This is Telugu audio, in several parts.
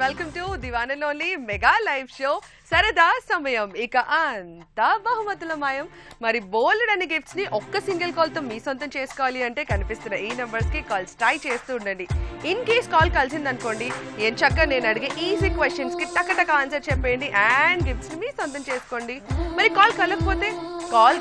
Welcome to the one and only mega live show సరదా సమయం. ఇక అంతా బహుమతులమయం. మరి బోల్డ్ అనే గిఫ్ట్స్ ని ఒక్క సింగిల్ కాల్ తో మీ సొంతం చేసుకోవాలి అంటే కనిపిస్తున్న ఈ నంబర్స్ కి కాల్స్ ట్రై చేస్తూ ఉండండి. ఇన్ కేస్ కాల్ కలిసింది అనుకోండి, ఏం చక్కగా నేను అడిగే ఈజీ క్వశ్చన్స్ కి టక ఆన్సర్ చెప్పేయండి అండ్ గిఫ్ట్స్ ని మీ సొంతం చేసుకోండి. మరి కాల్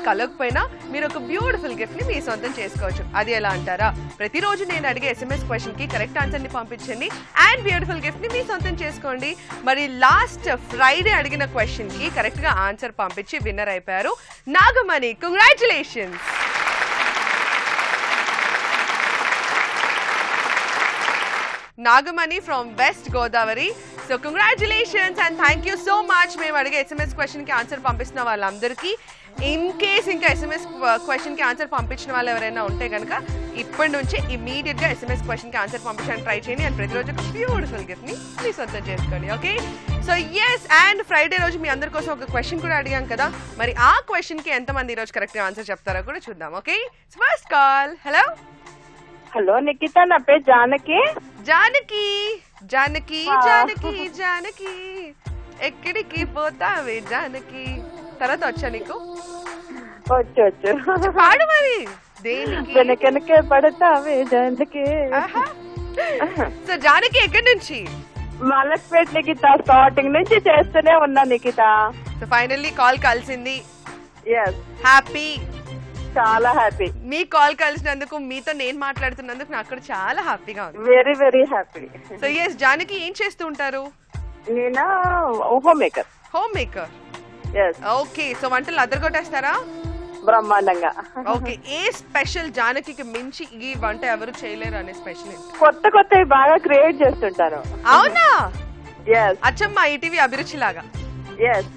కలగకపోయినా మీరు ఒక బ్యూటిఫుల్ గిఫ్ట్ ని మీ సొంతం చేసుకోవచ్చు. అది ఎలా అంటారా? ప్రతిరోజు నేను అడిగే SMS క్వశ్చన్ కి కరెక్ట్ ఆన్సర్ ని పంపించండి అండ్ బ్యూటిఫుల్ గిఫ్ట్ ని మీ సొంతం చేసుకోండి. మరి లాస్ట్ ఫ్రైడే అడిగిన క్వశ్చన్ కి కరెక్ట్ గా ఆన్సర్ పంపించి విన్నర్ అయిపోయారు Nagamani. Congratulations. Nagamani from west Godavari. So congratulations and thank you so much. మేము అడిగే SMS క్వశ్చన్ కి ఆన్సర్ పంపిస్తున్న వాళ్ళందరికీ, ఇన్ కేస్ ఇంకా SMS క్వశ్చన్ కి ఆన్సర్ పంపించిన వాళ్ళు ఎవరైనా ఉంటే కనుక ఇప్పటి నుంచి ఇమీడియట్ గా SMS క్వశ్చన్ కి ఆన్సర్ పంపించడానికి ట్రై చేయండి అండ్ ప్రతిరోజు ఒక బ్యూటిఫుల్ గిఫ్ట్ ని మీ సొంతం చేసుకోండి. Okay, so yes, and Friday రోజు మీ అందరి కోసం ఒక క్వశ్చన్ కూడా అడిగాం కదా, మరి ఆ క్వశ్చన్ కి ఎంతమంది ఈ రోజు కరెక్ట్ గా ఆన్సర్ చెప్తారో కూడా చూద్దాం. Okay, first call. Hello hello Nikhita, నా పేరు జానకి. జానకి జానకి జానకి జానకి ఎక్కడికి పోతావే జానకి. తర్వాత వచ్చా నీకు? వచ్చు పాడు మరి. దేనికి వెనకెనకే పడతావే జానకి. సో జానకి ఎక్కడి నుంచి? మలక్పేట్ నిఖిత. స్టార్టింగ్ నుంచి చేస్తూనే ఉన్నా నిఖిత. సో ఫైనల్లీ కాల్ కలిసింది. ఎస్, హ్యాపీ, చాలా హ్యాపీ. మీ కాల్ కలిసినందుకు, మీతో నేను మాట్లాడుతున్నందుకు నాకు కూడా చాలా హ్యాపీగా ఉంది. Very very happy. So yes, Janaki ఏం చేస్తూ ఉంటారు? నేనా home maker. Home maker. Yes. Okay, so వంటలు అదరగొట్టేస్తారా? బ్రహ్మాండంగా. ఓకే, ఏ స్పెషల్ జానకి మించి ఈ వంట ఎవరు చేయలేరు అనే స్పెషల్ ఏంటి? కొత్తవి బాగా క్రియేట్ చేస్తుంటాను. అవునా? ఎస్. అచ్చమ్మా ఈటీవీ అభిరుచి లాగా. ఎస్.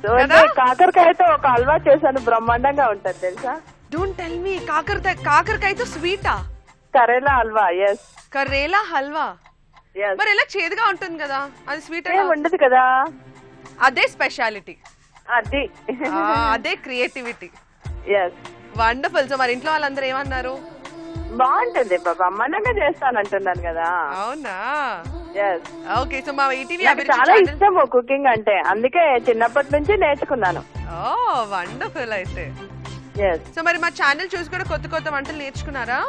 కాకరకాయతో ఒక హల్వా చేశాను, బ్రహ్మాండంగా ఉంటది తెలుసా? Don't tell me. కాకరకాయతో స్వీటా? కరేలా హల్వా. ఎస్, కరేలా హల్వా. మరి ఎలా చేదుగా ఉంటుంది కదా, అది స్వీట్ ఉండదు కదా. అదే స్పెషాలిటీ, అది అదే క్రియేటివిటీ. Yes, wonderful. సో మరి ఇంట్లో వాళ్ళందరూ ఏమన్నారు? బాగుంటుంది బాబా, అమ్మనంగా చేస్తానంటున్నాను కదా. అవునా? ఎస్. ఓకే, సో మా ఈటీవీ చాలా ఇష్టము కుకింగ్ అంటే, అందుకే చిన్నప్పటి నుంచి నేర్చుకున్నాను. ఓ వండర్ఫుల్. అయితే ఎస్. సో మరి మా ఛానల్ చూసి కూడా కొత్త వంటలు నేర్చుకున్నారా?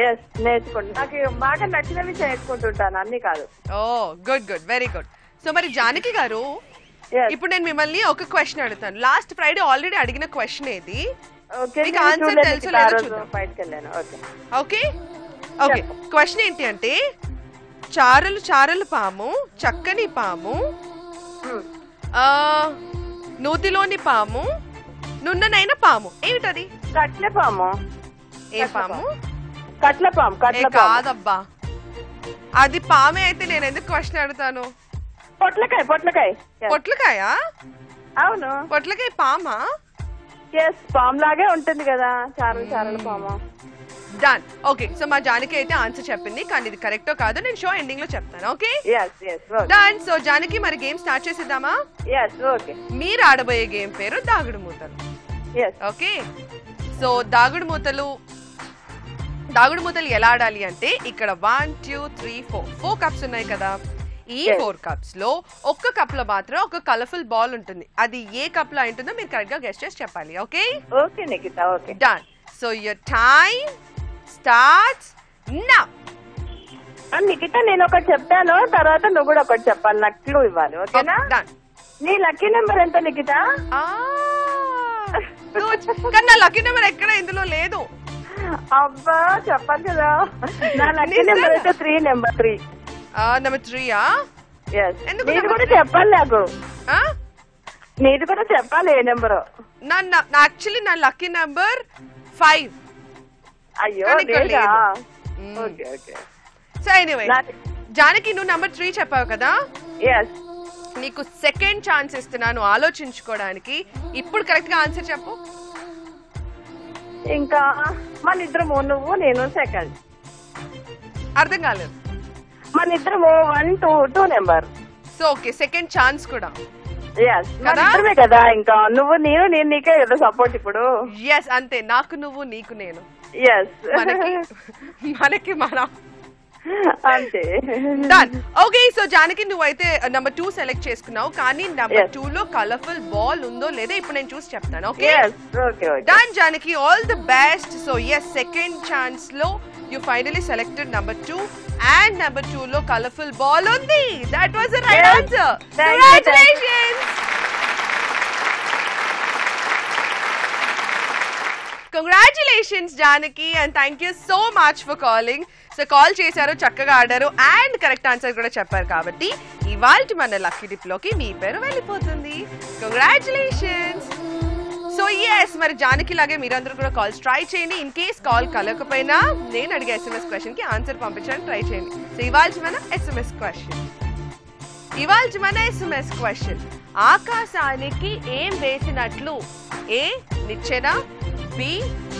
ఎస్, నేర్చుకుంటా. నాకు బాగా నచ్చినవి చేసుకుంటుంటాను, అన్ని కాదు. Oh good good, very good. So మరి జానకి గారు, ఇప్పుడు నేను మిమ్మల్ని ఒక క్వశ్చన్ అడుగుతాను. లాస్ట్ ఫ్రైడే ఆల్రెడీ అడిగిన క్వశ్చన్ ఏది? మీకు ఆన్సర్ తెలుసు లేదో చూద్దాం. ఓకే ఓకే, క్వశ్చన్ ఏంటి అంటే, చారలు పాము, చక్కని పాము, నూతిలోని పాము, నున్ననైన పాము, ఏమిటది? కట్లపాము. ఏ పాము? కట్లపాము. కాదబ్బా, అది పామే అయితే నేను ఎందుకు క్వశ్చన్ అడుగుతాను? పొట్లకాయ. అవును, పొట్లకాయ పామా? ఎస్, పాము లాగే ఉంటుంది కదా, చారల పాము. డన్. ఓకే, సో మా జానకి అయితే ఆన్సర్ చెప్పింది, కానీ ఇది కరెక్టో కాదో నేను షో ఎండింగ్ లో చెప్తాను. Okay done. సో జానకి, మరి గేమ్ స్టార్ట్ చేసేద్దామా? ఓకే. మీరు ఆడబోయే గేమ్ పేరు దాగుడు మూతలు. ఓకే, సో దాగుడు మూతలు ఎలా ఆడాలి అంటే, ఇక్కడ 1 2 3 4 కప్స్ ఉన్నాయి కదా. ఈ 4 కప్స్ లో ఒక్క కప్ లో మాత్రం ఒక కలర్ఫుల్ బాల్ ఉంటుంది. అది ఏ కప్ లో ఉంటుందో మీరు కరెక్ట్ గా గెస్ చేసి చెప్పాలి. Okay okay Nikhita. Okay done. So your time starts now. Nikhita, నేను ఒకటి చెప్తాను, తర్వాత నువ్వు కూడా ఒకటి చెప్పాలి, నాకు క్లూ ఇవ్వాలి. ఓకేనా? డన్. నీ లక్కీ నెంబర్ ఎంత నిఖిత? కానీ నా లక్కీ నెంబర్ ఎక్కడ ఇందులో లేదు. అబ్బా, చెప్పాలి కదా. నా లక్కీ నెంబర్ అయితే 3 నెంబర్ 3. నెంబర్ 3యా? నీది కూడా చెప్పాలి నాకు. నీది కూడా చెప్పాలి, ఏ నెంబర్? యాక్చువల్లీ నా లక్కీ నెంబర్ 5. అయ్యో. సో ఎనీవే, జానకి నువ్వు నెంబర్ 3 చెప్పావు కదా. నీకు సెకండ్ ఛాన్స్ ఇస్తున్నాను ఆలోచించుకోవడానికి. ఇప్పుడు కరెక్ట్ గా ఆన్సర్ చెప్పు. ఇంకా మన ఇద్దరము, నువ్వు నేను సెకండ్. అర్థం కాలేదు. మన ఇద్దరము 1 2 number. So okay, second chance కూడా. కదా, ఇంకా నువ్వు నేను నీకే కదా సపోర్ట్ ఇప్పుడు. ఎస్, అంతే. నాకు నువ్వు, నీకు నేను. ఎస్, మనకి మనం అంతే. డన్. ఓకే, సో జానకి నువ్వైతే నెంబర్ 2 సెలెక్ట్ చేసుకున్నావు, కానీ నెంబర్ 2 లో కలర్ఫుల్ బాల్ ఉందో లేదా ఇప్పుడు నేను చూసి చెప్తాను. Okay done Janaki, all the best. So yes, second chance లో you finally selected number 2 and number 2 లో కలర్ఫుల్ బాల్ ఉంది. That was the right answer. Congratulations. Congratulations Janaki, and thank you so much for calling. So call చేశారు, చక్కగా ఆడారు అండ్ కరెక్ట్ ఆన్సర్ కూడా చెప్పారు కాబట్టి ఇవాల్టి మన లక్కీ డిప్ లోకి మీ పేరు వెళ్ళిపోతుంది. కంగ్రాచులేషన్స్. సో ఎస్, మరి జానకి లాగే మీరందరూ కూడా కాల్స్ ట్రై చేయండి. ఇన్ కేస్ కాల్ కలగకపోయినా నేను అడిగే SMS క్వశ్చన్ కి ఆన్సర్ పంపించడానికి ట్రై చేయండి. సో ఇవాల్టి మన SMS క్వశ్చన్, ఆకాశానికి ఏం వేసినట్లు? ఏ నిచ్చెన, బి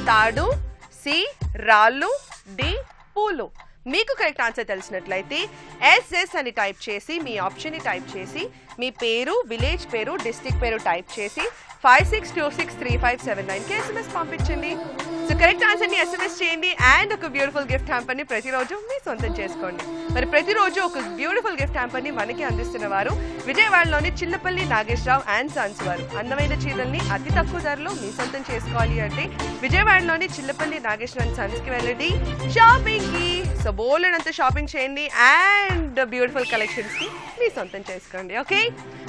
తాడు, సి రాళ్ళు, డి పూలు. మీకు కరెక్ట్ ఆన్సర్ తెలిసినట్లయితే SS అని టైప్ చేసి మీ ఆప్షన్ ని టైప్ చేసి మీ పేరు, విలేజ్ పేరు, డిస్ట్రిక్ట్ పేరు టైప్ చేసి 56263579 కి SMS పంపించండి. సో కరెక్ట్ ఆన్సర్ ని SMS చేయండి అండ్ ఒక బ్యూటిఫుల్ గిఫ్ట్ హ్యాంపర్ ని ప్రతిరోజు మీ సొంతం చేసుకోండి. మరి ప్రతిరోజు ఒక బ్యూటిఫుల్ గిఫ్ట్ హ్యాంపర్ ని మనకి అందిస్తున్న వారు విజయవాడలోని చిల్లపల్లి నాగేశ్వరరావు అండ్ సన్స్ వారు. అందమైన చీరల్ని అతి తక్కువ ధరలో మీ సొంతం చేసుకోవాలి అంటే విజయవాడలోని చిల్లపల్లి నాగేశ్వరరావు అండ్ సన్స్ కి వెళ్ళండి షాపింగ్ కి. సో బోలెడంత షాపింగ్ చేయండి అండ్ బ్యూటిఫుల్ కలెక్షన్స్ ని మీ సొంతం చేసుకోండి. ఓకే,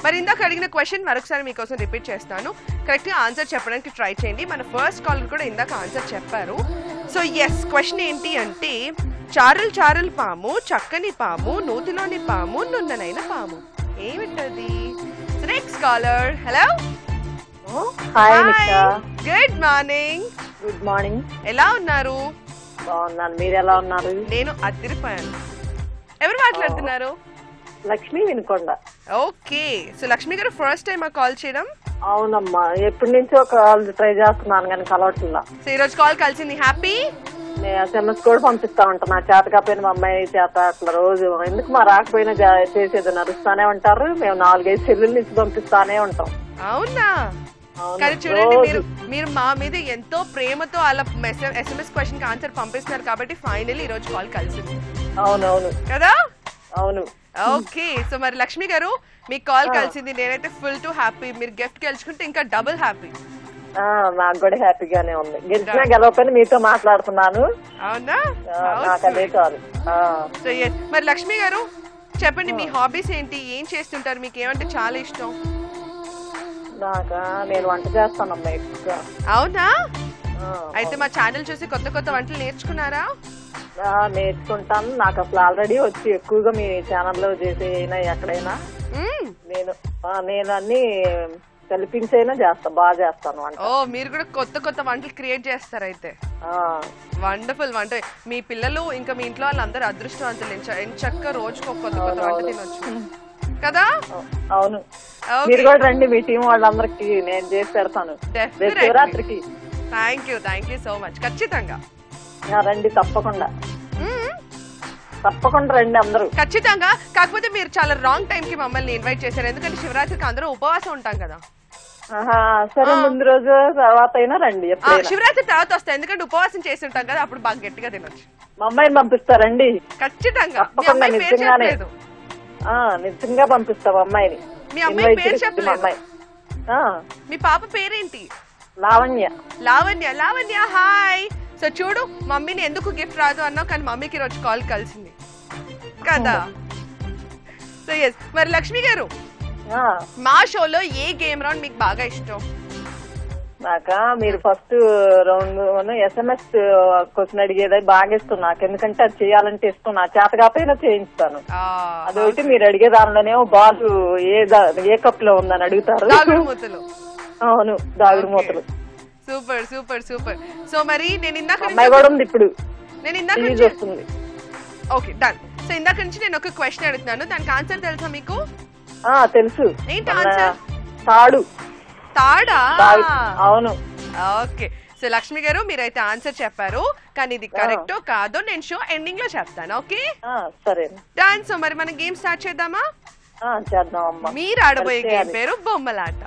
మరి ఇందాక అడిగిన క్వశ్చన్ మరొకసారి మీకోసం రిపీట్ చేస్తాను. కరెక్ట్ గా ఆన్సర్ చెప్పడానికి ట్రై చేయండి. మన ఫస్ట్ కాలర్ కూడా ఇందాక ఆన్సర్ చెప్పారు. సో ఎస్, క్వశ్చన్ ఏంటి అంటే చారుల్ చారుల్ పాము, చక్కని పాము, నూతిలోని పాము, నున్ననైన పాము. ఏమిటది? Next caller. Hello. Good morning. Good morning. ఎలా ఉన్నారు? బాగున్నాను, మీరు ఎలా ఉన్నారు? నేను అదిరిపోయాను. ఎవరు మాట్లాడుతున్నారు? లక్ష్మి వినుకొండ. ఓకే, సో లక్ష్మి గారు ఫస్ట్ టైం కాల్ చేయడం? అవునమ్మా, ఎప్పటి నుంచో కాల్ ట్రై చేస్తున్నాను కానీ కలవట్లా. సో ఈ రోజు కాల్ కలిసింది, హ్యాపీ. నేను SMS కూడా పంపిస్తా ఉంటాను, నా చేత కాకపోయినా మా అమ్మాయి చేత అట్లా రోజు. ఎందుకు మా రాకపోయినా చేసేది నడుస్తానే ఉంటారు. మేము 4-5 సెల్లుల నుంచి పంపిస్తానే ఉంటాం. అవునా? కానీ చూడండి, మీరు మా మీద ఎంతో ప్రేమతో అలా SMS క్వశ్చన్ కి ఆన్సర్ పంపిస్తున్నారు కాబట్టి ఫైనల్లీ ఈ రోజు కాల్ కలిసింది. అవునవును కదా? అవును. ఓకే, సో మరి లక్ష్మి గారు మీకు కాల్ కలిసింది. నేనైతే ఫుల్ టు హ్యాపీ. మీరు గిఫ్ట్ గెలుచుకుంటే ఇంకా డబుల్ హ్యాపీ. నాకు కూడా హ్యాపీగానే ఉంది. గెలిచినా గెలవకపోయినా మీతో మాట్లాడుతున్నాను. అవునా? నాకు అదే చాలు. సో ఎస్, మరి లక్ష్మి గారు చెప్పండి, మీ హాబీస్ ఏంటి? ఏం చేస్తుంటారు? మీకు ఏమంటే చాలా ఇష్టం? నాకా, నేను వంట చేస్తానమ్మా ఎక్కువగా. అవునా? అయితే మా ఛానల్ చూసి కొత్త కొత్త వంటలు నేర్చుకున్నారా? నేర్చుకుంటాను. నాకు అసలు ఆల్రెడీ వచ్చి ఎక్కువగా మీ ఛానల్లో చేసేనా ఎక్కడైనా నేను అన్ని కల్పించైనా బాగా చేస్తాను వంట. ఓ, మీరు కూడా కొత్త కొత్త వంటలు క్రియేట్ చేస్తారు అయితే. వండర్ఫుల్. వంట మీ పిల్లలు ఇంకా మీ ఇంట్లో వాళ్ళందరూ అదృష్టవంతులు. చక్కగా రోజుకు కొత్త కొత్త వంట తినొచ్చు కదా? అవును, మీరు కూడా రండి, మీ టీం వాళ్ళందరికి నేను చేసి పెడతాను శివరాత్రికి. Thank you so much. ఖచ్చితంగా రండి, తప్పకుండా రండి అందరూ ఖచ్చితంగా. కాకపోతే మీరు చాలా రాంగ్ టైం కి మమ్మల్ని ఇన్వైట్ చేశారు, ఎందుకంటే శివరాత్రికి అందరూ ఉపవాసం ఉంటాం కదా. సరే, ముందు రోజు తర్వాత అయినా రండి. శివరాత్రి తర్వాత వస్తాయి, ఎందుకంటే ఉపవాసం చేసి ఉంటాం కదా, అప్పుడు బాగా గట్టిగా తినొచ్చు. మా అమ్మాయిని పంపిస్తారండి? ఖచ్చితంగా. నిజంగా పంపిస్తాం అమ్మాయిని. మీ అమ్మాయి పేరు చెప్పలేదు. మీ పాప పేరేంటి? లావణ్య. లావణ్య హాయ్. సో చూడు, మమ్మీని ఎందుకు గిఫ్ట్ రాదు అన్నావు, కానీ మమ్మీకి రోజు కాల్ కలిసింది కదా. సో ఎస్, మరి లక్ష్మి గారు మా షోలో ఏ గేమ్ రౌండ్ మీకు బాగా ఇష్టం? నాకా, మీరు ఫస్ట్ రౌండ్ SMS క్వశ్చన్ అడిగేది బాగా ఇష్టం నాకు. ఎందుకంటే అది చేయాలంటే ఇష్టం. నా చేత కాకపోయినా చేయిస్తాను. అదొకటి. మీరు అడిగే దానిలోనేమో బాల్ ఏ కప్ లో ఉందని అడుగుతారు. అవును, దాగుడు మూతలు. Super super super. సో మరి నేను ఇందాక కూడా ఉంది ఇప్పుడు. నేను ఇందాక వస్తుంది. Okay done. సో ఇందాక నుంచి నేను ఒక క్వశ్చన్ అడుగుతున్నాను, దానికి ఆన్సర్ తెలుసా మీకు? తెలుసు. ఏంటి ఆన్సర్? తాడా? అవును. ఓకే, సో లక్ష్మి గారు మీరైతే ఆన్సర్ చెప్పారు, కానీ ఇది కరెక్టో కాదో నేను షో ఎండింగ్ లో చెప్తాను. ఓకే సరే డన్. సో మరి మనం గేమ్ స్టార్ట్ చేద్దామా? చేద్దాం. మీరు ఆడబోయే గేమ్ పేరు బొమ్మలాట.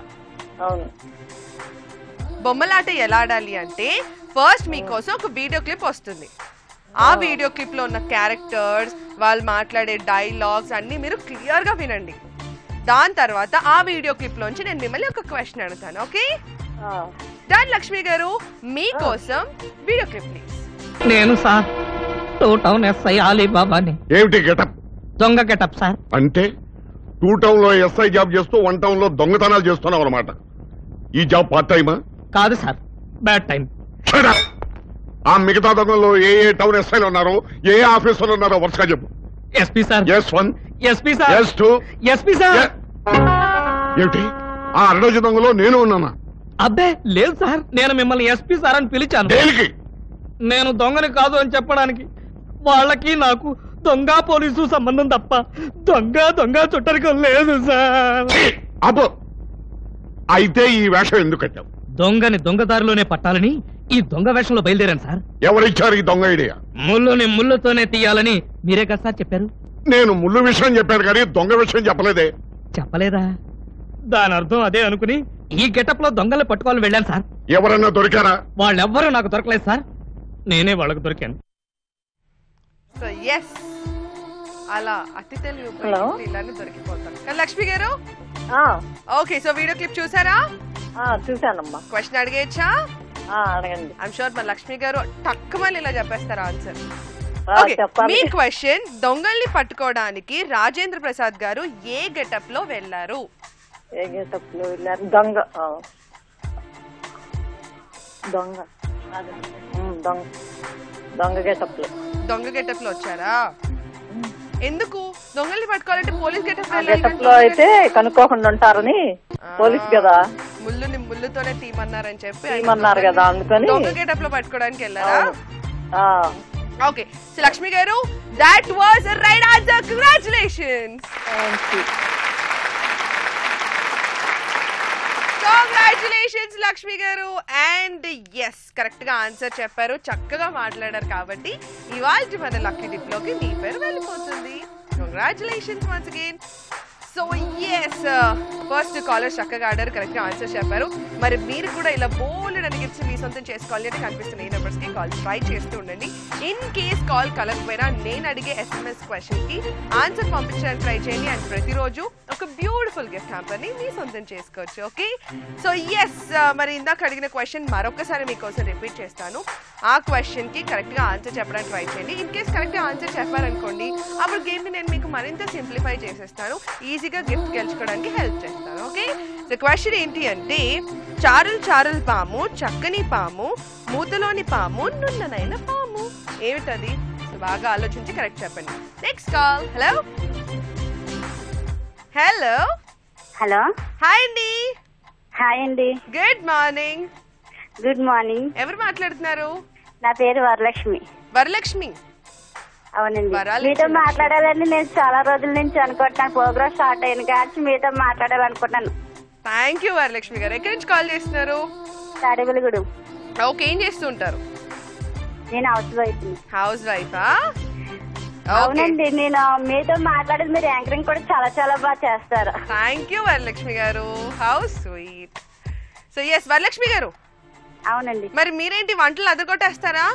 అవును. బొమ్మలాట ఎలా ఆడాలి అంటే ఫస్ట్ మీకోసం ఒక వీడియో క్లిప్ వస్తుంది. ఆ వీడియో క్లిప్ లో ఉన్న క్యారెక్టర్స్, వాళ్ళు మాట్లాడే డైలాగ్స్ అన్ని మీరు క్లియర్ గా వినండి. దాని తర్వాత ఆ వీడియో క్లిప్ లోంచి నేను మిమ్మల్ని ఒక క్వశ్చన్ అడుగుతాను. Okay done. లక్ష్మి గారు మీకోసం వీడియో క్లిప్ ప్లీజ్. నేను సార్ 2 టౌన్ ఎస్ఐ అలీబాబాని. ఏమిటి గెటప్? దొంగ గెటప్ సార్. అంటే 2 టౌన్ లో ఎస్ఐ జాబ్ చేస్తూ 1 టౌన్ లో దొంగతనాలు చేస్తున్నావు అనమాట. ఈ జాబ్ పార్ట్ టైమా? కాదు సార్, బ్యాడ్ టైం. ఆ మిగతా దొంగల్లో ఏ టౌన్ ఎస్ఐలు ఉన్నారో, ఏ ఆఫీసర్లు ఉన్నారో వరుసగా చెప్పు. SP sir. S1, SP sir. S2, SP sir. ఏమిటి ఆ 2 దొంగలో నేను ఉన్నానా? అబ్బే లేదు సార్, నేను మిమ్మల్ని ఎస్పీ సార్ అని పిలిచాను. దేనికి? నేను దొంగని కాదు అని చెప్పడానికి. వాళ్ళకి నాకు దొంగ పోలీసు సంబంధం తప్ప దొంగ చుట్టరికం లేదు సార్. అబ్బో, అయితే ఈ వేషం ఎందుకు కట్టావు? దొంగని దొంగదారిలోనే పట్టాలని ఈ దొంగ వేషంలో బయలుదేరాను సార్. ఎవరిచ్చారు ఈ దొంగ ఐడియా? ముళ్ళుని ముళ్ళుతోనే తీయాలని మీరే కదా సార్ చెప్పారు. నేను ముళ్ళు విషయం చెప్పాను కానీ దొంగ విషయం చెప్పలేదే. చెప్పలేదా? దాని అర్థం అదే అనుకుని ఈ గెటప్ లో దొంగలు పట్టుకోవాలని వెళ్ళాను సార్. ఎవరన్నా దొరికారా? వాళ్ళెవ్వరూ నాకు దొరకలేదు సార్, నేనే వాళ్ళకు దొరికాను. సో ఎస్, అలా అతి తెలివి ఇలానే దొరికిపోతాను. కానీ లక్ష్మి గారు ఓకే, సో వీడియో క్లిప్ చూసారా? చూసానమ్మా. క్వశ్చన్ అడిగేచ్చా? అడగండి. ఐమ్ షూర్ మన లక్ష్మి గారు టక్కుమని ఇలా చెప్పేస్తారు ఆన్సర్. చెప్పాలి. మీ క్వశ్చన్, దొంగల్ని పట్టుకోవడానికి రాజేంద్ర ప్రసాద్ గారు ఏ గెటప్ లో వెళ్లారు? ఏ గెటప్ లో వెళ్ళారు? దొంగ దొంగ దొంగ దొంగ గెటప్ లో. దొంగ గెటప్ లో వచ్చారా? ఎందుకు? దొంగల్ని పట్టుకోవాలంటే పోలీస్ గెటప్ లో అయితే కనుక్కోకుండా ఉంటారని. పోలీస్ కదా, ముళ్ళుని ముళ్ళుతోనే తీమన్నారని చెప్పి తీమన్నారు కదా, అందుకని దొంగ గెటప్ లో పట్టుకోవడానికి వెళ్ళారా? ఓకే, సో లక్ష్మి గారు that was right answer. Congratulations. Congratulations Lakshmi గారు. అండ్ ఎస్, కరెక్ట్ గా ఆన్సర్ చెప్పారు, చక్కగా మాట్లాడారు కాబట్టి ఇవాళ మన లక్కీ డిప్ లోకి మీ పేరు వెళ్ళిపోతుంది. Congratulations once again. So yes, first caller చక్కగా ఆడారు, కరెక్ట్ గా ఆన్సర్ చెప్పారు. మరి మీరు కూడా ఇలా బోల్డ్ అని గిఫ్ట్స్ మీ సొంతం చేసుకోవాలి అంటే కనిపిస్తున్న ఈ నెంబర్స్ కి కాల్ ట్రై చేస్తూ ఉండండి. ఇన్ కేస్ కాల్ కలగకపోయినా నేను అడిగే SMS క్వశ్చన్ కి ఆన్సర్ పంపించడానికి ట్రై చేయండి. అండ్ ప్రతిరోజు ఒక బ్యూటిఫుల్ గిఫ్ట్ హ్యాంపర్ ని మీ సొంతం చేసుకోవచ్చు. ఓకే, సో ఎస్, మరి ఇందాక అడిగిన క్వశ్చన్ మరొకసారి మీకోసం రిపీట్ చేస్తాను. ఆ క్వశ్చన్ కి కరెక్ట్ గా ఆన్సర్ చెప్పడానికి ట్రై చేయండి. ఇన్ కేస్ కరెక్ట్ గా ఆన్సర్ చెప్పారనుకోండి, అప్పుడు గేమ్ ని నేను మీకు మరింత సింప్లిఫై చేసేస్తాను, ఈజీగా గిఫ్ట్ గెలుచుకోవడానికి హెల్ప్ చేస్తాను. ఓకే, సో క్వశ్చన్ ఏంటి అంటే, చారుల్ చారుల్ పాము, చక్కని పాము, మూతలోని పాము, నున్ననైన పాము, ఏమిటది? సో బాగా ఆలోచించి కరెక్ట్ చెప్పండి. Next call. Hello hello hello, hi అండి. హాయ్ అండి. Good morning. Good morning. ఎవరు మాట్లాడుతున్నారు? నా పేరు వరలక్ష్మి. వరలక్ష్మి. అవునండి, వరలక్ష్మి. మీతో మాట్లాడాలని నేను చాలా రోజుల నుంచి అనుకుంటున్నాను. ప్రోగ్రామ్ స్టార్ట్ అయిన కానీ మీతో మాట్లాడాలనుకుంటున్నాను. థ్యాంక్ యూ వరలక్ష్మి గారు. ఎక్కడి నుంచి కాల్ చేస్తున్నారు? తాడేపల్లిగూడెం. ఓకే, ఏం చేస్తూ ఉంటారు? నేను హౌస్ వైఫ్. హౌస్ వైఫా? అవునండి, నేను మీతో మాట్లాడేది, మీరు యాంకరింగ్ కూడా చాలా చాలా బాగా చేస్తారు. Thank you Varalakshmi garu, how sweet. So yes Varalakshmi garu. అవునండి. మరి మీరేంటి వంటలు అదరగొట్టేస్తారా?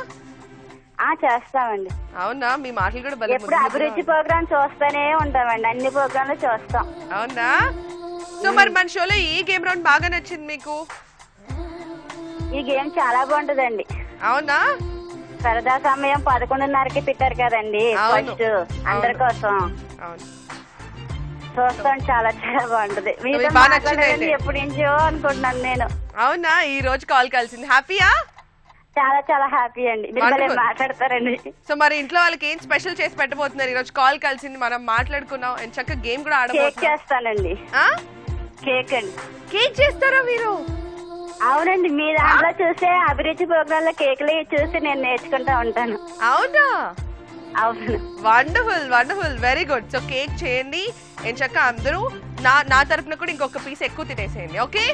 చేస్తామండి. అవునా, మీ మాటలు కూడా భలే ఎప్పుడు అభిరుచి ప్రోగ్రామ్ చూస్తూనే ఉంటామండి, అన్ని ప్రోగ్రాంలు చూస్తాం. అవునా? సో మరి మన షోలో ఏ గేమ్ రౌండ్ బాగా నచ్చింది మీకు? ఈ గేమ్ చాలా బాగుంటదండి. అవునా? సరదా సమయం 11:30కి పెట్టారు కదండి ఫస్ట్, అందరి కోసం. అవును, చూస్తాం, చాలా చాలా బాగుంటది. మీతో మాట్లాడాలని ఎప్పుడు నుంచో అనుకుంటున్నాను నేను. అవునా, ఈ రోజు కాల్ కలిసింది, హ్యాపీయా? చాలా చాలా హ్యాపీ అండి, మీరు మాట్లాడతారండి. సో మరి ఇంట్లో వాళ్ళకి ఏం స్పెషల్ చేసి పెట్టబోతున్నారు? ఈ రోజు కాల్ కలిసింది, మనం మాట్లాడుకున్నాం, చక్కగా గేమ్ కూడా ఆడబోతున్నాం. కేక్ చేస్తానండి. కేక్ అండి. కేక్ చేస్తారా మీరు? అవునండి, మీ దాంట్లో చూసే అభిరుచి ప్రోగ్రామ్ లో కేకులు చూసి నేను నేర్చుకుంటా ఉంటాను. అవునా? అవును. Wonderful wonderful, very good. So cake చేయండి, ఎంచక్క అందరూ నా తరపున కూడా ఇంకొక పీస్ ఎక్కువ తినేసేయండి. ఓకే,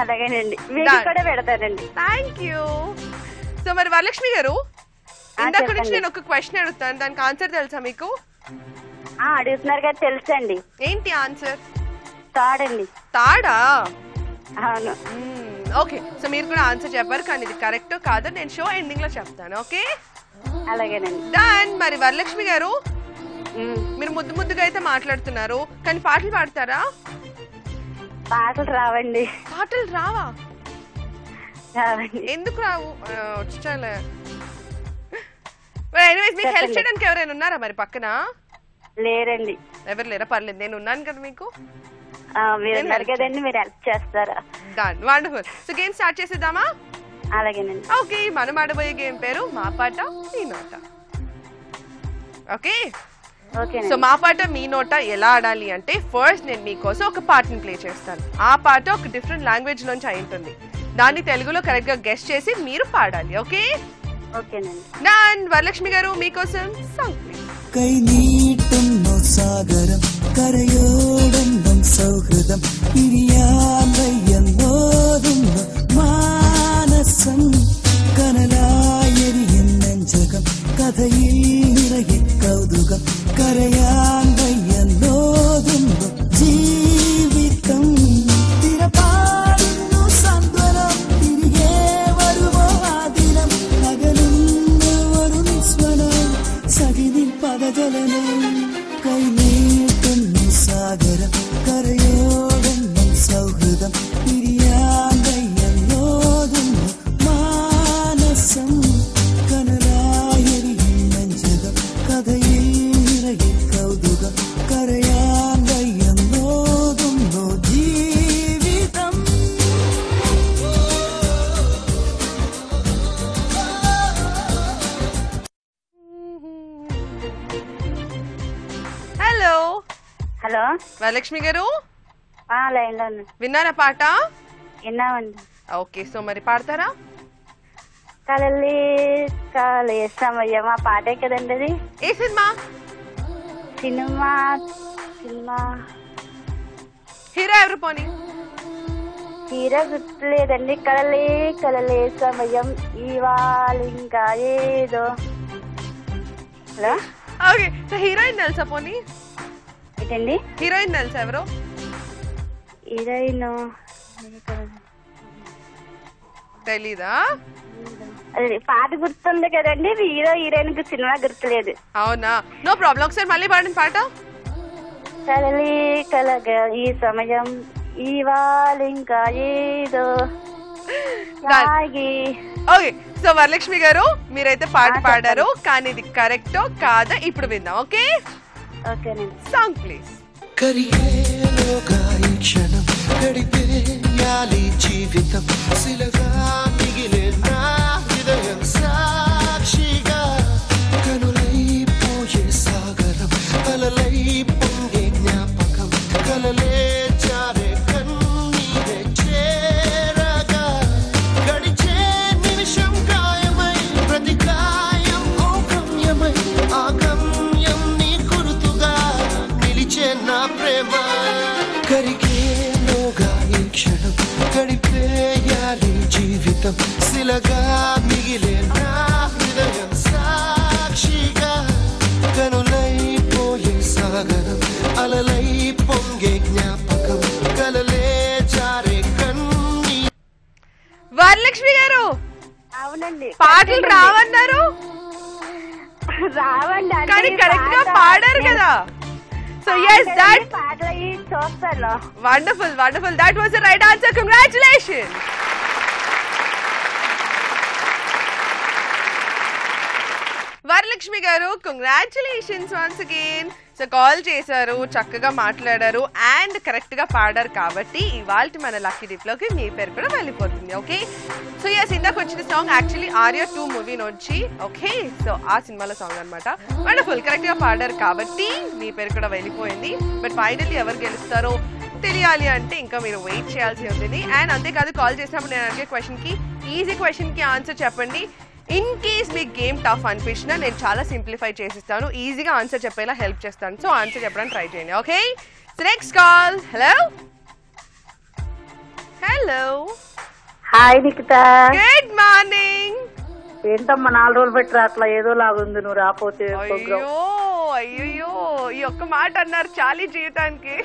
అలాగేనండి, మీకు కూడా పెడతానండి. Thank you. సో మరి వరలక్ష్మి గారు, ఇందాక నుంచి నేను ఒక క్వశ్చన్ అడుగుతాను, దానికి ఆన్సర్ తెలుసా మీకు? అడుగుతున్నారు కదా, తెలుసండి. ఏంటి ఆన్సర్? తాడండి. తాడా? అవును. ఓకే, సో మీరు కూడా ఆన్సర్ చెప్పారు, కానీ ఇది కరెక్టో కాదో నేను షో ఎండింగ్ లో చెప్తాను. ఓకే, అలాగేనండి. డన్. మరి వరలక్ష్మి గారు, మీరు ముద్దు ముద్దుగా అయితే మాట్లాడుతున్నారు, కానీ పాటలు పాడతారా? పాటలు రావండి. పాటలు రావా? రావండి. ఎందుకు రావు? వచ్చాలే. ఎనీవేస్, మీకు హెల్ప్ చేయడానికి ఎవరైనా ఉన్నారా మరి పక్కన? లేరండి. ఎవరు లేరా? పర్లేదు, నేను ఉన్నాను కదా మీకు. మీరు ఉన్నారు కదండి, మీరు హెల్ప్ చేస్తారా? Done, wonderful. So game start చేసేద్దామా? అలాగేనండి. ఓకే, మనం ఆడబోయే గేమ్ పేరు మా పాట మీ నోట. ఓకే, సో మా పాట మీ నోట ఎలా ఆడాలి అంటే, ఫస్ట్ నేను మీకోసం ఒక పాటని ప్లే చేస్తాను. ఆ పాట ఒక డిఫరెంట్ లాంగ్వేజ్ నుంచి అయి ఉంటుంది. దాన్ని తెలుగులో కరెక్ట్ గా గెస్ట్ చేసి మీరు పాడాలి. ఓకే ఓకేనండి. డన్. వరలక్ష్మి గారు, మీకోసం సాంగ్ ప్లీజ్. കൈ നീട്ടുന്നു സാഗരം കരയോടുന്നു സൗഹൃദം ഇരിയാന്നോതുന്നു മാനസം കനലായെരിയും നെഞ്ചകം കഥയിൽ നിറയെ കൗതുകം കരയാൻ വയ്യന്നോതുന്നു ജീവിതം തിരപാടുന്നു സാന്ത്വനം തിരികെ വരുമോ ആ ദിനം അകലുന്നു വരും സ്വനം സകിനിൽ പദജലനം കൈ നീട്ടുന്നു സാഗരം കരയോടുന്നു സൗഹൃദം പിരിയാൻ വയ്യന്നോതുന്നു മാനസം കനലായെരിയും നെഞ്ചകം കഥയിൽ നിറയെ കൗതുകം കരയാൻ വയ്യന്നോതുന്നു ജീവിതം. హలో హలో, వరలక్ష్మి గారు, లైన్ లో ఉన్నా. విన్నారా పాట? విన్నామండి. ఓకే, సో మరి పాడతారా? కలలే కాలే సమయం, ఆ పాటే కదండి అది. ఏ సినిమా? సినిమా సినిమా హీరో ఎవరు పోనీ? హీరో గుర్తులేదండి. కలలే కలలే సమయం ఇవాళ ఇంకా ఏదో. హలో, ఓకే, సో హీరోయిన్ తెలుసా పోనీ? ఏంటండి? హీరోయిన్ తెలుసా ఎవరు? హీరోయిన్ తెలీదా? అది పాట గుర్తుంది కదండి, హీరో హీరోయిన్ కి సినిమా గుర్తులేదు. అవునా, నో ప్రాబ్లం. ఒకసారి మళ్ళీ పాడండి పాట. కలలే కలగా ఈ సమయం ఇవాళ ఇంకా ఏదో సాగి. ఓకే, సో వరలక్ష్మి గారు, మీరైతే పాట పాడారు, కానీ ఇది కరెక్టో కాదా ఇప్పుడు విందాం. ఓకే, ఓకేనండి. Song please. కరిగేలోగా ఈ క్షణం గడిపేయాలి జీవితం శిలగా మిగిలే నా హృదయం సాక్షిగా కనులైపోయే సాగరం అలలై పొంగే జ్ఞాపకం కలలే జారే కన్నీరే చేరగా గడిచే నిమిషం గాయమై ప్రతి గాయం ఓ గమ్యమై ఆ గమ్యం నీ గుర్తుగా నిలిచే నా ప్రేమ కరిగేలోగా ఈ క్షణం గడిపేయాలి జీవితం శిలగా మిగిలే నా హృదయం సాక్షిగా కనులైపోయే సాగరం అలలై పొంగే జ్ఞాపకం కలలే జారే కన్నీ. వరలక్ష్మి గారు, అవునండి, పాటలు రావన్నారు రావండి, కానీ కరెక్ట్ గా పాడారు కదా. సో yes, that పాటలు అవి చూస్తాను. wonderful, wonderful. That was the right answer. Congratulations. Varalakshmi గారు, congratulations once again. So call చేశారు, చక్కగా మాట్లాడారు అండ్ కరెక్ట్ గా పాడారు, కాబట్టి ఇవాళ మన లక్కీ డిప్ లోకి మీ పేరు కూడా వెళ్ళిపోతుంది. ఓకే, సో ఎస్, ఇందాక వచ్చిన సాంగ్ యాక్చువల్లీ ఆర్య 2 మూవీ నుంచి. ఓకే, సో ఆ సినిమాలో సాంగ్ అనమాట. వండర్ఫుల్, కరెక్ట్ గా పాడారు కాబట్టి మీ పేరు కూడా వెళ్ళిపోయింది. బట్ ఫైనల్లీ ఎవరు గెలుస్తారో తెలియాలి అంటే ఇంకా మీరు వెయిట్ చేయాల్సి ఉంటుంది. అండ్ అంతేకాదు, కాల్ చేసినప్పుడు నేను అడిగే క్వశ్చన్ కి, ఈజీ క్వశ్చన్ కి ఆన్సర్ చెప్పండి. ఇన్ కేస్ మీకు గేమ్ టఫ్ అనిపించినా నేను చాలా సింప్లిఫై చేసిస్తాను, ఈజీగా ఆన్సర్ చెప్పేలా హెల్ప్ చేస్తాను. సో ఆన్సర్ చెప్పడానికి ట్రై చేయండి. Okay, so next call. Hello hello, hi Nikhita, good morning. ఏంటమ్మా 4 రోజులు పెట్టి అట్లా ఏదో లాగుంది, నువ్వు రాపోతే అయ్యో అయ్యో, ఈ ఒక్క మాట అన్నారు చాలీ జీవితానికి.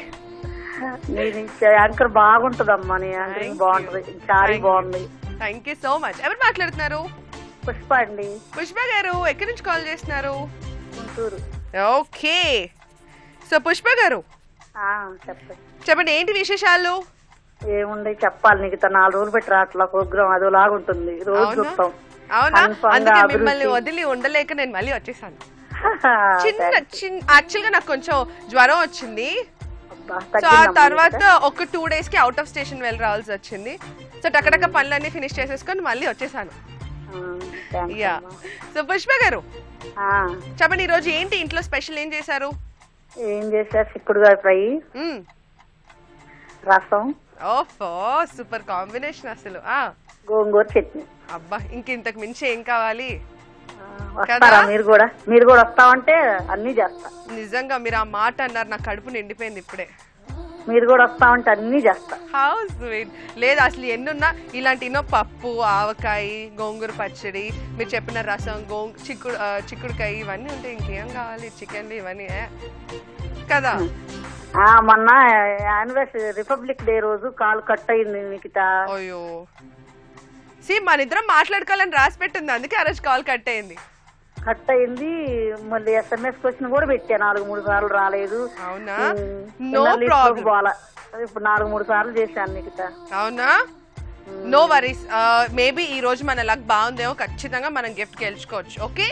నేను యాంకర్ బాగుంటదమ్మా, నీ యాంకరింగ్ బాగుంటది, చారీ బాగుంది. Thank you so much. ఎవరు మాట్లాడుతున్నారు? పుష్ప అండి. పుష్ప గారు ఎక్కడి నుంచి కాల్ చేస్తున్నారు? గుంటూరు. ఓకే, సో పుష్ప గారు చెప్పండి ఏంటి విశేషాలు? ఏముంది చెప్పాలి, నీకు 4 రోజులు పెట్టి రాట్లా ప్రోగ్రామ్ అదోలాగా ఉంటుంది, రోజు చూస్తాం. అవునా, అందుకే మిమ్మల్ని వదిలి ఉండలేక నేను మళ్ళీ వచ్చేసాను. యాక్చువల్ గా నాకు కొంచెం జ్వరం వచ్చింది, సో ఆ తర్వాత ఒక 2 days కి అవుట్ ఆఫ్ స్టేషన్ వెళ్ళి రావాల్సి వచ్చింది. సో టక్కడక్క పనులన్నీ ఫినిష్ చేసేసుకొని మళ్ళీ వచ్చేసాను. యా, సో పుష్ప గారు చెప్పండి ఈ రోజు ఏంటి ఇంట్లో స్పెషల్, ఏం చేశారు? ఏం చేశారు? చిక్కుడుకాయ ఫ్రై, రసం. ఓహో, సూపర్ కాంబినేషన్ అసలు. గోంగూర చట్నీ. అబ్బా, ఇంతకు మించి ఏం కావాలి? వస్తారా మీరు కూడా వస్తామంటే అన్ని చేస్తా. నిజంగా మీరు ఆ మాట అన్నారు, నా కడుపు నిండిపోయింది ఇప్పుడే. మీరు కూడా వస్తామంటే అన్ని చేస్తా. How sweet. లేదు అసలు ఎన్నున్నా ఇలాంటి పప్పు, ఆవకాయ, గోంగూర పచ్చడి, మీరు చెప్పిన రసం, చిక్కుడుకాయ ఇవన్నీ ఉంటే ఇంకేం కావాలి? చికెన్లు ఇవన్నీ కదా. మొన్న యానివర్సరీ రిపబ్లిక్ డే రోజు కాల్ కట్ అయింది మిగతా. అయ్యో, మన ఇద్దరం మాట్లాడుకోవాలని రాసి పెట్టింది, అందుకే ఆ రోజు కాల్ కట్ అయింది. మళ్ళీ SMS క్వశ్చన్ కూడా పెట్టా, 4-3 సార్లు రాలేదు. అవునా, నో ప్రాబ్లం. ఇప్పుడు 4-3 సార్లు చేశాను మిగతా. అవునా, నో వరీస్. మేబీ ఈ రోజు మన లక్ బాగుందేమో, ఖచ్చితంగా మనం గిఫ్ట్ గెలుచుకోవచ్చు. ఓకే,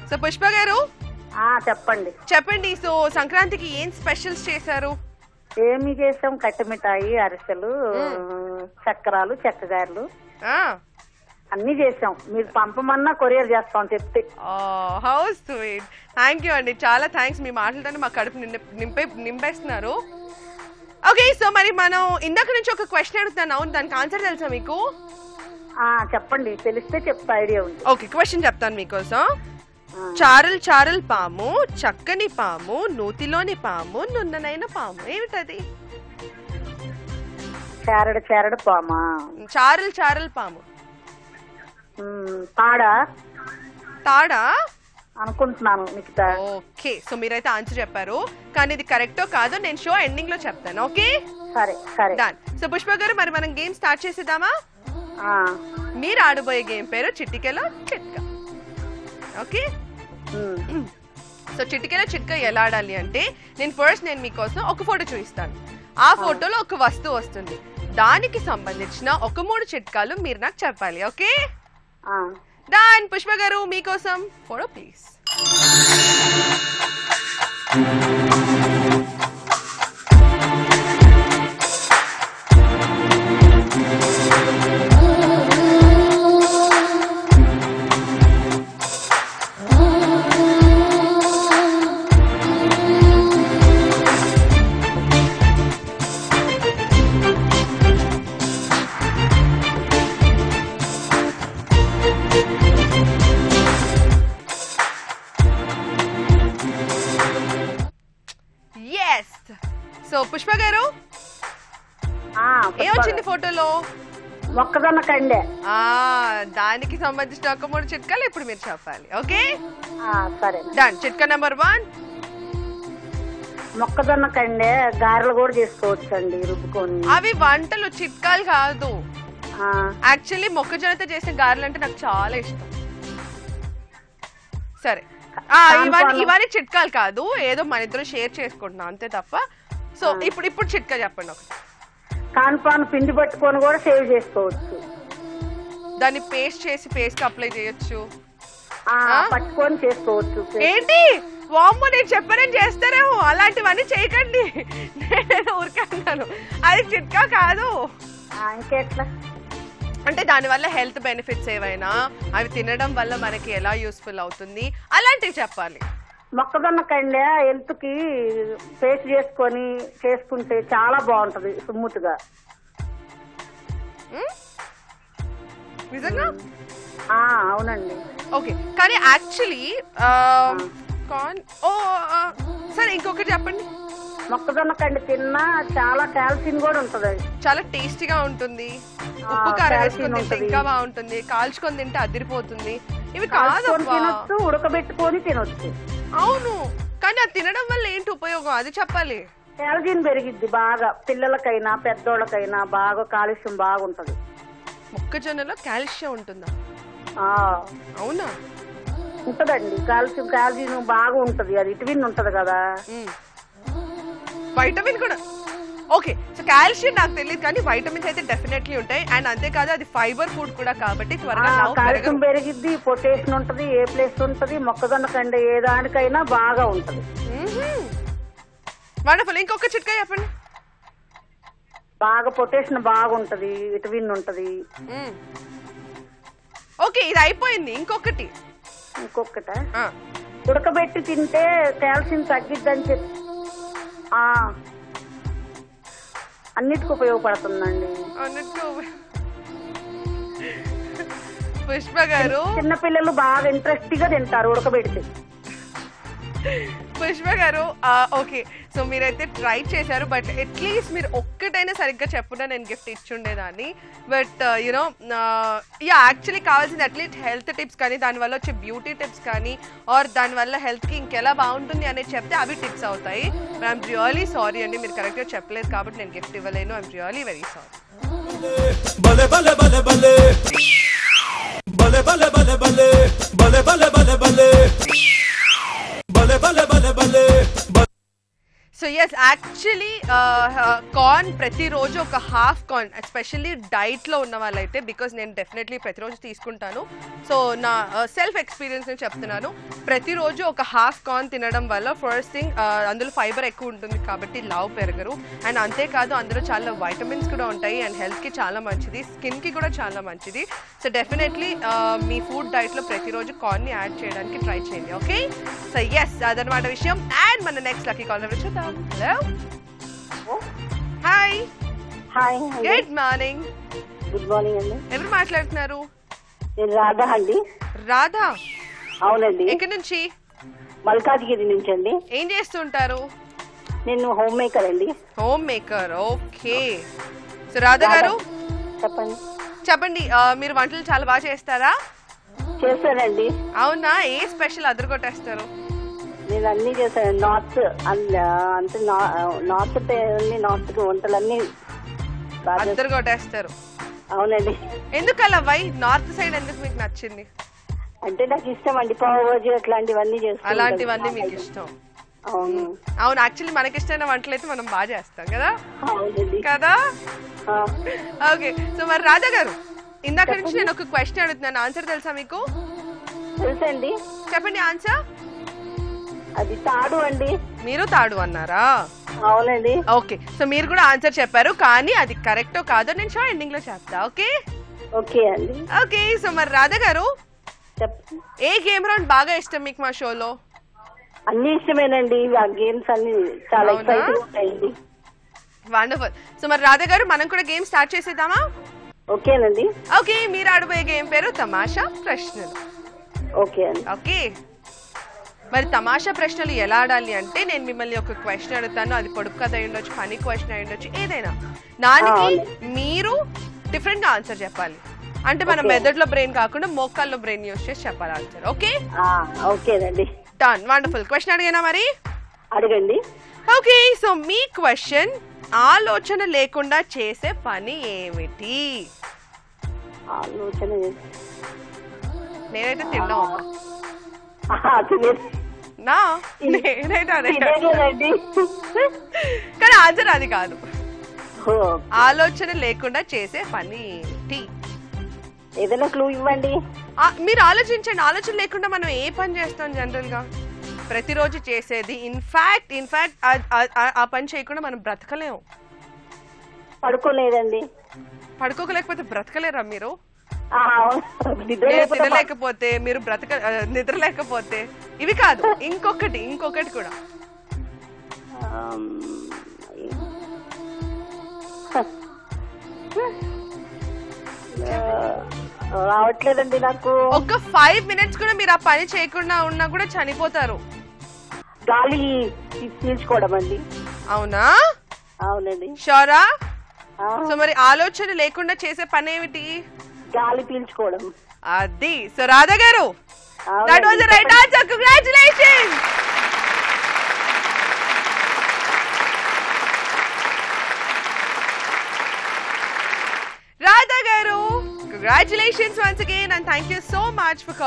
సో పుష్ప గారు చెప్పండి, సో సంక్రాంతికి ఏం స్పెషల్స్ చేశారు? ఏమి చేసాం, కట్టెమిఠాయి, అరిసెలు, చక్రాలు, చెక్కగారెలు అన్ని చేసాం. మీరు పంపమన్నా కొరియర్ చేస్తాం చెప్తే. How sweet. థ్యాంక్ యూ అండి, చాలా థ్యాంక్స్. మీ మాటలతోనే మా కడుపు నింపేస్తున్నారు. ఓకే, సో మరి మనం ఇందాక నుంచి ఒక క్వశ్చన్ అడుగుతాను, అవును దానికి ఆన్సర్ తెలుసా మీకు? చెప్పండి, తెలిస్తే చెప్తా, ఐడియా ఉంది. ఓకే, క్వశ్చన్ చెప్తాను మీకోసం. చారల్ పాము, చక్కని పాము, నూతిలోని పాము, నున్ననైన పాము, ఏమిటది? చారడ పామా? చారల్ పాము. తాడా అనుకుంటున్నాను. ఓకే, సో మీరైతే ఆన్సర్ చెప్పారు, కానీ ఇది కరెక్టో కాదో నేను షో ఎండింగ్ లో చెప్తాను. ఓకే, సరే డన్. సో పుష్ప గారు మరి మనం గేమ్ స్టార్ట్ చేసేద్దామా? మీరు ఆడబోయే గేమ్ పేరు చిటికెలో చిట్కా. ఓకే, సో చిటికెలో చిట్కా ఎలా ఆడాలి అంటే, నేను మీకోసం ఒక ఫోటో చూపిస్తాను, ఆ ఫోటోలో ఒక వస్తువు వస్తుంది, దానికి సంబంధించిన ఒక 3 చిట్కాలు మీరు నాకు చెప్పాలి. Okay done. పుష్ప గారు మీకోసం ఫోటో ప్లీజ్. సో పుష్ప గారు ఏమొచ్చింది ఫోటోలో? మొక్కజొన్న కండే. దానికి సంబంధించిన ఒక 3 చిట్కాలు ఇప్పుడు మీరు చెప్పాలి. ఓకే సరే డన్. చిట్కా నెంబర్ 1, మొక్కజొన్న కండే గారెలు కూడా చేసుకోవచ్చు అండి రుబ్బుకొని. అవి వంటలు చిట్కాలు కాదు. యాక్చువల్లీ మొక్కజొన్నతో చేసిన గారెలు అంటే నాకు చాలా ఇష్టం. సరే, ఇవన్నీ చిట్కాలు కాదు, ఏదో మన ఇద్దరు షేర్ చేసుకుంటున్నాం అంతే తప్ప. సో ఇప్పుడు చిట్కా చెప్పండి. ఒకటి కాన్పాన్ పిండి పట్టుకొని కూడా సేవ్ చేసుకోవచ్చు, దాన్ని పేస్ట్ చేసి ఫేస్ కి అప్లై చేయొచ్చు, పట్టుకొని చేసుకోవచ్చు. ఏంటి వామ్మో, నేను చెప్పానని చేస్తారేమో, అలాంటివన్నీ చేయకండి, నేను ఊరికన్నాను, అది చిట్కా కాదు. ఇంకెట్లా అంటే దానివల్ల హెల్త్ బెనిఫిట్స్ ఏవైనా, అవి తినడం వల్ల మనకి ఎలా యూస్ఫుల్ అవుతుంది, అలాంటివి చెప్పాలి. మొక్కజొన్న కండే హెల్త్ కి పేస్ట్ చేసుకొని చేసుకుంటే చాలా బాగుంటది, స్మూత్ గా. నిజంగా? అవునండి. ఓకే, కానీ యాక్చువల్లీ సరే ఇంకొకటి చెప్పండి. మొక్కజొన్న కండి తిన్నా చాలా కాల్షియం కూడా ఉంటది, చాలా టేస్టీగా ఉంటుంది, ఉప్పు కారం వేసుకొని తింటే ఇంకా బాగుంటుంది, కాల్చుకొని తింటే అదిరిపోతుంది. ఇవి కాదు, ఉడకబెట్టుకొని తినొచ్చు. అవును, కానీ అది తినడం వల్ల ఏంటి ఉపయోగం అది చెప్పాలి. క్యాలరీన్ పెరిగిద్ది బాగా, పిల్లలకైనా పెద్దోళ్ళకైనా బాగా కాలుష్యం బాగుంటది. మొక్కజొన్నలో కాల్షియం ఉంటుందా? అవునా? ఉంటదండి, క్యాలరీన్ బాగా ఉంటది. అది విటమిన్ ఉంటది కదా. వైటమిన్ కూడా ఓకే. సో కాల్షియం నాకు తెలియదు, కానీ వైటమిన్స్ అయితే డెఫినెట్లీ ఉంటాయి. అండ్ అంతేకాదు అది ఫైబర్ ఫుడ్ కూడా కాబట్టి త్వరగా కాల్షియం పెరిగిద్ది, పొటాషియం ఉంటది, ఏ ప్లేస్ ఉంటది, మొక్కజొన్న కంటే ఏ దానికైనా బాగా ఉంటది. వండర్ఫుల్. ఇంకొక చిట్కా చెప్పండి. బాగా పొటాషియం బాగుంటది, విటమిన్ ఉంటది. ఓకే, ఇది అయిపోయింది. ఇంకొకటి ఉడకబెట్టి తింటే కాల్షియం తగ్గిద్దని చెప్పి అన్నిటికీ ఉపయోగపడుతుందండి. పుష్ప గారు, చిన్నపిల్లలు బాగా ఇంట్రెస్ట్ గా తింటారు ఉడకబెడితే. పుష్ప గారు, ఓకే, సో మీరైతే ట్రై చేశారు, బట్ అట్లీస్ట్ మీరు ఒక్కటైనా సరిగ్గా చెప్పున్నా నేను గిఫ్ట్ ఇచ్చుండేదాన్ని. బట్ యునో యాక్చువల్లీ కావాల్సింది అట్లీస్ట్ హెల్త్ టిప్స్ కానీ, దానివల్ల వచ్చే బ్యూటీ టిప్స్ కానీ, ఆర్ దానివల్ల హెల్త్కి ఇంకెలా బాగుంటుంది అనేది చెప్తే అవి టిప్స్ అవుతాయి. ఐఎమ్ రియలీ సారీ అండి, మీరు కరెక్ట్గా చెప్పలేదు కాబట్టి నేను గిఫ్ట్ ఇవ్వలేను. I'm really very sorry. So yes, actually corn ప్రతిరోజు ఒక హాఫ్ కార్న్, ఎస్పెషల్లీ డైట్లో ఉన్న వాళ్ళైతే, బికాజ్ నేను డెఫినెట్లీ ప్రతిరోజు తీసుకుంటాను. సో నా సెల్ఫ్ ఎక్స్పీరియన్స్ నేను చెప్తున్నాను. ప్రతిరోజు ఒక హాఫ్ కార్న్ తినడం వల్ల ఫస్ట్ థింగ్ అందులో ఫైబర్ ఎక్కువ ఉంటుంది కాబట్టి లావు పెరగరు. అండ్ అంతేకాదు అందులో చాలా వైటమిన్స్ కూడా ఉంటాయి అండ్ హెల్త్కి చాలా మంచిది, స్కిన్కి కూడా చాలా మంచిది. సో డెఫినెట్లీ మీ ఫుడ్ డైట్లో ప్రతిరోజు కార్న్ని యాడ్ చేయడానికి ట్రై చేయండి. ఓకే, సో ఎస్, అదనమాట విషయం. అండ్ మన నెక్స్ట్ లక్కీ కాలర్ చూద్దాం. Hello, hi. Good morning. Good morning అండి. ఎవరు మాట్లాడుతున్నారు? నేను రాధా అండి. రాధా? అవునండి. ఎక్కడి నుంచి? మల్కాజ్గిరి నుంచి అండి. ఏం చేస్తుంటారు? నేను హోమ్ మేకర్ అండి. Home maker, okay. So Radha గారు చెప్పండి, మీరు వంటలు చాలా బాగా చేస్తారా? చేస్తానండి. అవునా? ఏ స్పెషల్ అదరగొట్టేస్తారు? నేను అన్ని చేశాను. నార్త్ అంటే నార్త్ వంటలన్నీ అదరగొట్టేస్తారు. అవునండి. ఎందుకు అలా? వై నార్త్ సైడ్ ఎందుకు మీకు నచ్చింది? అంటే నాకు ఇష్టం అండి, పావుబాజీ అట్లాంటివన్నీ చేస్తాను. అలాంటివన్నీ మీకు ఇష్టం? అవును. అవును, యాక్చువల్లీ మనకి ఇష్టమైన వంటలు అయితే మనం బాగా చేస్తాం కదా. అవునండి కదా. ఓకే, సో మరి రాధా గారు, ఇందాక నుంచి నేను ఒక క్వశ్చన్ అడుగుతున్నాను, ఆన్సర్ తెలుసా మీకు? తెలుసండి. చెప్పండి ఆన్సర్. అది తాడు అండి. మీరు తాడు అన్నారా? అవునండి. ఓకే, సో మీరు కూడా ఆన్సర్ చెప్పారు, కానీ అది కరెక్టో కాదో నేను షో ఎండింగ్ లో చెప్తా. ఓకే ఓకే అండి. ఓకే, సో మరి రాధా గారు, ఏ గేమ్ రౌండ్ బాగా ఇష్టం మీకు మా షోలో? అన్ని ఇష్టమేనండి, ఆ గేమ్స్ అన్ని చాలా ఎక్సైటింగ్ ఉంటాయండి. వండర్ఫుల్. సో మరి రాధా గారు, మనం కూడా గేమ్ స్టార్ట్ చేసేద్దామా? ఓకేనండి. ఓకే, మీరు ఆడబోయే గేమ్ పేరు తమాషా ప్రశ్నలు. ఓకే అండి. ఓకే, మరి తమాషా ప్రశ్నలు ఎలా ఆడాలి అంటే, నేను మిమ్మల్ని ఒక క్వశ్చన్ అడుగుతాను, అది పొడుపు కథ అయి ఉండొచ్చు, ఫనీ క్వశ్చన్ అయి ఉండొచ్చు, ఏదైనా. దానికి మీరు డిఫరెంట్ గా ఆన్సర్ చెప్పాలి. అంటే మన మెదడులో బ్రెయిన్ కాకుండా మోకాల్లో బ్రెయిన్ యూజ్ చేసి చెప్పాలి ఆన్సర్. ఓకే ఓకేనండి. Done, wonderful. క్వశ్చన్ అడిగానా మరి? అడగండి. ఓకే, సో మీ క్వశ్చన్, ఆలోచన లేకుండా చేసే పని ఏమిటి? ఆలోచన నేనైతే తిన్నాం కానీ ఆన్సర్ అది కాదు. ఆలోచన లేకుండా చేసే పని ఏంటి? ఏదైనా క్లూ ఇవ్వండి. మీరు ఆలోచించండి. ఆలోచన లేకుండా మనం ఏ పని చేస్తాం జనరల్ గా? ప్రతిరోజు చేసేది. ఇన్ఫాక్ట్ ఆ పని చేయకుండా మనం బ్రతకలేము. పడుకోలేదండి. పడుకోలేకపోతే బ్రతకలేరా మీరు? తినలేకపోతే మీరు నిద్ర లేకపోతే ఇవి కాదు, ఇంకొకటి కూడా. రావట్లేదండి నాకు. ఒక 5 minutes కూడా మీరు ఆ పని చేయకుండా ఉన్నా కూడా చనిపోతారు. గాలి పీల్చుకోవడం అండి. అవునా? అవునండి. షోరా? సో మరి ఆలోచన లేకుండా చేసే పని ఏమిటి? గాలి పీల్చుకోవడం. అది. సో రాధా గారు, that was the right answer. Congratulations. గారు congratulations once again and thank you so much for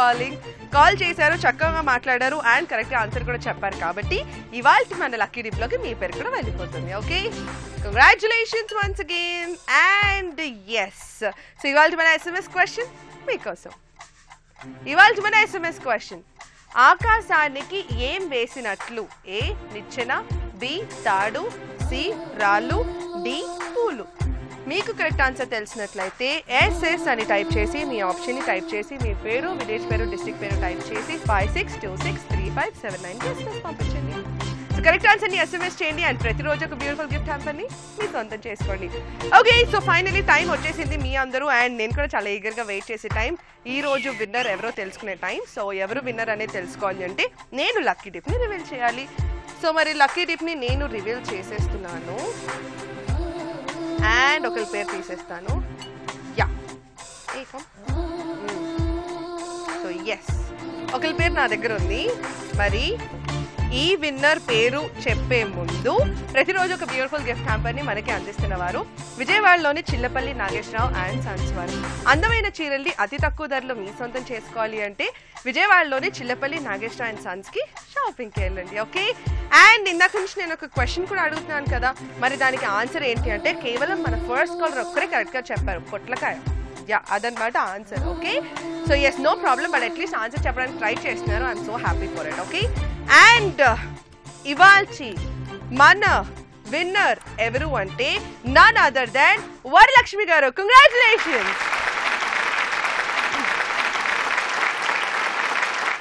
call చేశారు, చక్కగా మాట్లాడారు అండ్ కరెక్ట్ ఆన్సర్ కూడా చెప్పారు. కాబట్టి ఇవాళ మన లక్కీ డిప్ లోకి మీ పేరు కూడా వెళ్ళిపోతుంది. Okay, congratulations once again. And yes, so ఇవాళ మన SMS క్వశ్చన్ మీకోసం. ఇవాళ మన SMS క్వశ్చన్, ఆకాశానికి ఏం వేసినట్లు? ఏ నిచ్చెన, బి తాడు, సి రాళ్ళు, డి పూలు. మీకు కరెక్ట్ ఆన్సర్ తెలిసినట్లయితే SS అని టైప్ చేసి మీ ఆప్షన్ ని టైప్ చేసి మీ పేరు, విలేజ్ పేరు, డిస్ట్రిక్ట్ పేరు టైప్ చేసి 56263579 పంపించండి. సో కరెక్ట్ ఆన్సర్ ని SMS చేయండి అండ్ ప్రతిరోజు ఒక బ్యూటిఫుల్ గిఫ్ట్ హ్యాంపర్ ని మీ సొంతం చేసుకోండి. ఓకే, సో ఫైనలీ టైం వచ్చేసింది మీ అందరూ అండ్ నేను కూడా చాలా ఈగర్ గా వెయిట్ చేసే టైం. ఈ రోజు విన్నర్ ఎవరో తెలుసుకునే టైం. సో ఎవరు విన్నర్ అనేది తెలుసుకోవాలి అంటే నేను లక్కీ డిప్ ని రివీల్ చేయాలి. సో మరి లక్కీ డిప్ ని నేను రివీల్ చేసేస్తున్నాను అండ్ ఒకరి పేరు తీసేస్తాను. యా, సో ఎస్, ఒకరి పేరు నా దగ్గర ఉంది. మరి ఈ విన్నర్ పేరు చెప్పే ముందు ప్రతిరోజు ఒక బ్యూటిఫుల్ గిఫ్ట్ హ్యాంపర్ ని మనకి అందిస్తున్న వారు విజయవాడలోని చిల్లపల్లి నాగేశ్వరరావు అండ్ సన్స్ వారు. అందమైన చీరల్ని అతి తక్కువ ధరలో మీ సొంతం చేసుకోవాలి అంటే విజయవాడలోని చిల్లపల్లి నాగేశ్వరరావు అండ్ సన్స్ కి షాపింగ్కి వెళ్ళండి. ఓకే, అండ్ ఇందాక నుంచి నేను ఒక క్వశ్చన్ కూడా అడుగుతున్నాను కదా, మరి దానికి ఆన్సర్ ఏంటి అంటే కేవలం మన ఫస్ట్ కాలర్ ఒక్కరే కరెక్ట్ గా చెప్పారు, పొట్లకాయ. యా, అదనమాట answer. Okay, so yes, no problem, but at least answer చెప్పడానికి ట్రై చేస్తున్నారు. I'm so happy for it. Okay, and ఇవాల్చి మన విన్నర్ ఎవరు అంటే నన్ అదర్ దాన్ వరలక్ష్మి గారు. కంగ్రాచులేషన్స్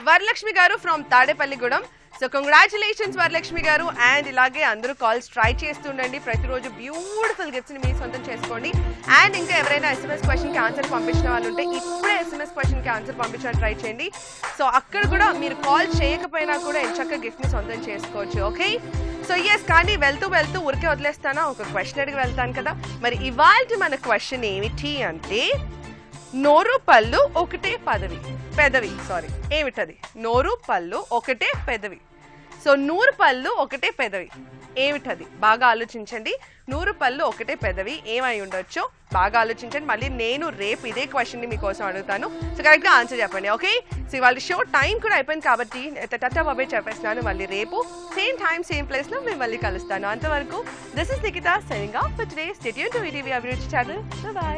వరలక్ష్మి గారు from Tadepalligudem. So congratulations Varalakshmi గారు. అండ్ ఇలాగే అందరూ కాల్స్ ట్రై చేస్తుండండి, ప్రతిరోజు బ్యూటిఫుల్ గిఫ్ట్స్ ని మీ సొంతం చేసుకోండి. అండ్ ఇంకా ఎవరైనా SMS క్వశ్చన్ కి ఆన్సర్ పంపించిన వాళ్ళు ఉంటే ఇప్పుడే SMS క్వశ్చన్ కి ఆన్సర్ పంపించడానికి ట్రై చేయండి. సో అక్కడ కూడా మీరు కాల్ చేయకపోయినా కూడా ఎంచక్క గిఫ్ట్ ని సొంతం చేసుకోవచ్చు. ఓకే, సో ఎస్, కానీ వెళ్తూ వెళ్తూ ఊరికే వదిలేస్తానా, ఒక క్వశ్చన్ అడిగి వెళ్తాను కదా. మరి ఇవాళ మన క్వశ్చన్ ఏమిటి అంటే నోరు పళ్ళు ఒకటే పెదవి ఏమిటది? నోరు పళ్ళు ఒకటే పెదవి. సో 100 పళ్ళు ఒకటే పెదవి ఏమిటది? బాగా ఆలోచించండి. 100 పళ్ళు ఒకటే పెదవి ఏమై ఉండొచ్చో బాగా ఆలోచించండి. మళ్ళీ నేను రేపు ఇదే క్వశ్చన్ ని మీకోసం అడుగుతాను. సో కరెక్ట్ గా ఆన్సర్ చెప్పండి. ఓకే, సో ఇవాళ షో టైం కూడా అయిపోయింది కాబట్టి టటా బాబాయ్ చెప్పేస్తున్నాను. మళ్ళీ రేపు సేమ్ టైం సేమ్ ప్లేస్ లో మేము మళ్ళీ కలుస్తాను. అంతవరకు this is Nikhita signing off for today. Stay tuned to ETV Abhiruchi channel. Bye by.